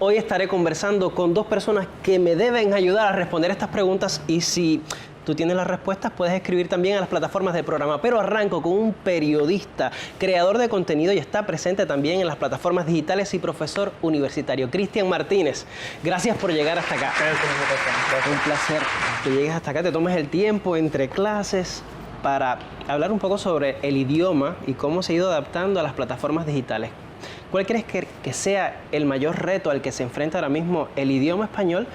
Hoy estaré conversando con dos personas que me deben ayudar a responder estas preguntas y si tú tienes las respuestas, puedes escribir también a las plataformas del programa. Pero arranco con un periodista, creador de contenido y está presente también en las plataformas digitales y profesor universitario, Cristian Martínez. Gracias por llegar hasta acá. Es un placer que llegues hasta acá, te tomes el tiempo entre clases para hablar un poco sobre el idioma y cómo se ha ido adaptando a las plataformas digitales. ¿Cuál crees que sea el mayor reto al que se enfrenta ahora mismo el idioma español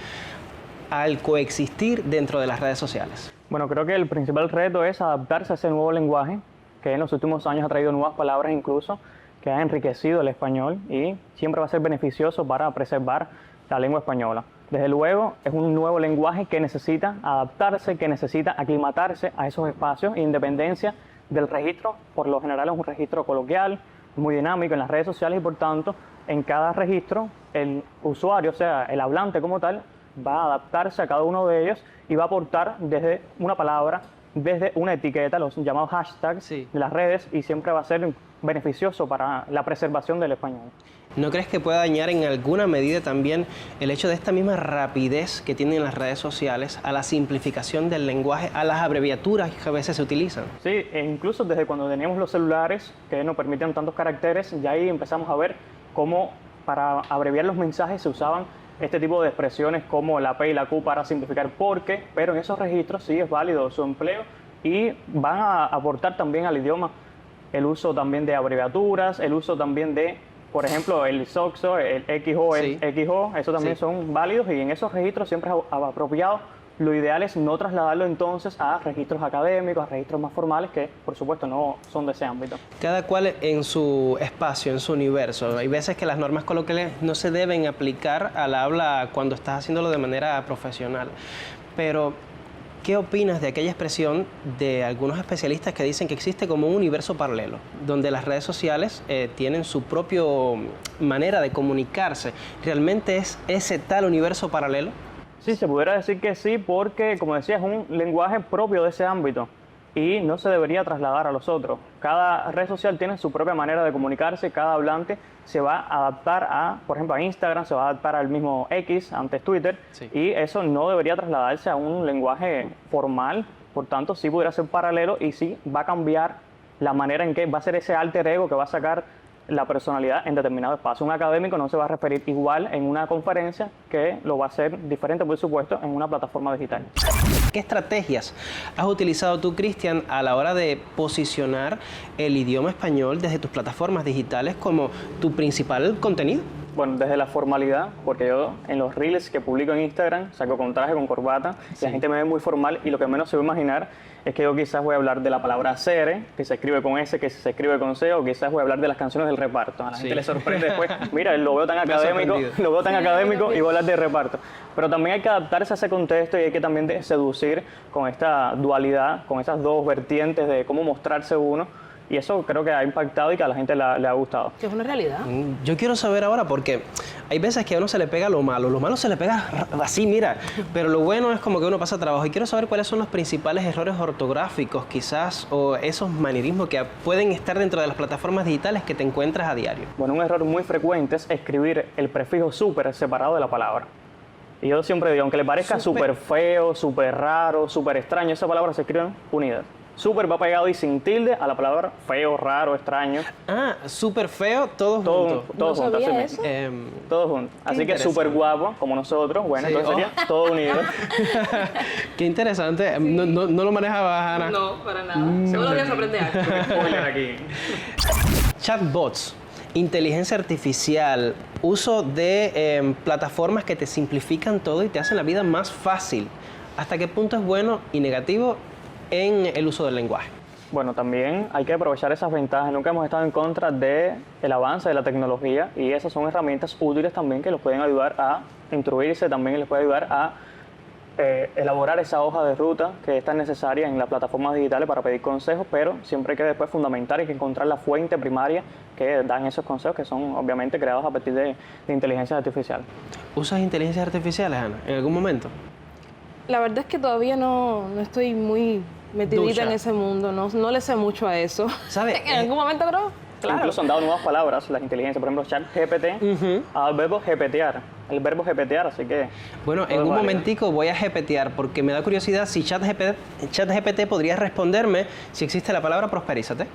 al coexistir dentro de las redes sociales? Bueno, creo que el principal reto es adaptarse a ese nuevo lenguaje que en los últimos años ha traído nuevas palabras incluso, que ha enriquecido el español y siempre va a ser beneficioso para preservar la lengua española. Desde luego, es un nuevo lenguaje que necesita adaptarse, que necesita aclimatarse a esos espacios, independencia del registro. Por lo general es un registro coloquial, muy dinámico en las redes sociales y por tanto, en cada registro, el usuario, o sea, el hablante como tal, va a adaptarse a cada uno de ellos y va a aportar desde una palabra, desde una etiqueta, los llamados hashtags de las redes, y siempre va a ser beneficioso para la preservación del español. ¿No crees que pueda dañar en alguna medida también el hecho de esta misma rapidez que tienen las redes sociales a la simplificación del lenguaje, a las abreviaturas que a veces se utilizan? Sí, e incluso desde cuando teníamos los celulares que nos permitían tantos caracteres, ya ahí empezamos a ver cómo para abreviar los mensajes se usaban este tipo de expresiones como la P y la Q para simplificar pero en esos registros sí es válido su empleo y van a aportar también al idioma el uso también de abreviaturas, el uso también de, por ejemplo, el SOXO, el XO, el XO, eso también son válidos y en esos registros siempre es apropiado. Lo ideal es no trasladarlo entonces a registros académicos, a registros más formales que, por supuesto, no son de ese ámbito. Cada cual en su espacio, en su universo. Hay veces que las normas coloquiales no se deben aplicar al habla cuando estás haciéndolo de manera profesional. Pero, ¿qué opinas de aquella expresión de algunos especialistas que dicen que existe como un universo paralelo, donde las redes sociales tienen su propia manera de comunicarse? ¿Realmente es ese tal universo paralelo? Sí, se pudiera decir que sí, porque, como decía, es un lenguaje propio de ese ámbito y no se debería trasladar a los otros. Cada red social tiene su propia manera de comunicarse, cada hablante se va a adaptar a, por ejemplo, a Instagram, se va a adaptar al mismo X, antes Twitter, y eso no debería trasladarse a un lenguaje formal, por tanto, sí pudiera ser paralelo y sí va a cambiar la manera en que va a ser ese alter ego que va a sacar la personalidad en determinado espacio. Un académico no se va a referir igual en una conferencia que lo va a hacer diferente, por supuesto, en una plataforma digital. ¿Qué estrategias has utilizado tú, Cristian, a la hora de posicionar el idioma español desde tus plataformas digitales como tu principal contenido? Bueno, desde la formalidad, porque yo en los reels que publico en Instagram saco con traje, con corbata, y la gente me ve muy formal y lo que menos se va a imaginar es que yo quizás voy a hablar de la palabra sere, que se escribe con S, que se escribe con C, o quizás voy a hablar de las canciones del reparto. A la gente le sorprende después, mira, lo veo tan académico y voy a hablar de reparto. Pero también hay que adaptarse a ese contexto y hay que también seducir con esta dualidad, con esas dos vertientes de cómo mostrarse uno. Y eso creo que ha impactado y que a la gente le ha gustado. Que es una realidad. Yo quiero saber ahora porque hay veces que a uno se le pega lo malo se le pega así, mira, pero lo bueno es como que uno pasa trabajo. Y quiero saber cuáles son los principales errores ortográficos quizás o esos manierismos que pueden estar dentro de las plataformas digitales que te encuentras a diario. Bueno, un error muy frecuente es escribir el prefijo súper separado de la palabra. Y yo siempre digo, aunque le parezca súper feo, súper raro, súper extraño, esa palabra se escribe unida. Súper va pegado y sin tilde a la palabra feo, raro, extraño. Ah, súper feo, todos juntos. Todos juntos, así mismo. Todos juntos. Así que súper guapo, como nosotros, bueno, sí, entonces sería todo unido. Qué interesante. No lo manejaba, Ana. No, para nada. Seguro que se aprende algo. Spoiler aquí. Chatbots, inteligencia artificial, uso de plataformas que te simplifican todo y te hacen la vida más fácil. ¿Hasta qué punto es bueno y negativo en el uso del lenguaje? Bueno, también hay que aprovechar esas ventajas. Nunca hemos estado en contra del avance de la tecnología y esas son herramientas útiles también que los pueden ayudar a instruirse, también les puede ayudar a elaborar esa hoja de ruta que es tan necesaria en las plataformas digitales para pedir consejos, pero siempre hay que después fundamentar y que encontrar la fuente primaria que dan esos consejos que son obviamente creados a partir de inteligencia artificial. ¿Usas inteligencias artificiales, Ana, en algún momento? La verdad es que todavía no estoy muy metidita en ese mundo, no le sé mucho a eso. ¿Sabe? En algún momento, pero Claro. Incluso han dado nuevas palabras, las inteligencias. Por ejemplo, ChatGPT ha dado el verbo GPTear. El verbo GPTear, así que... Bueno, todo en es un válido. momentico voy a GPTear porque me da curiosidad si ChatGPT podría responderme si existe la palabra prosperízate.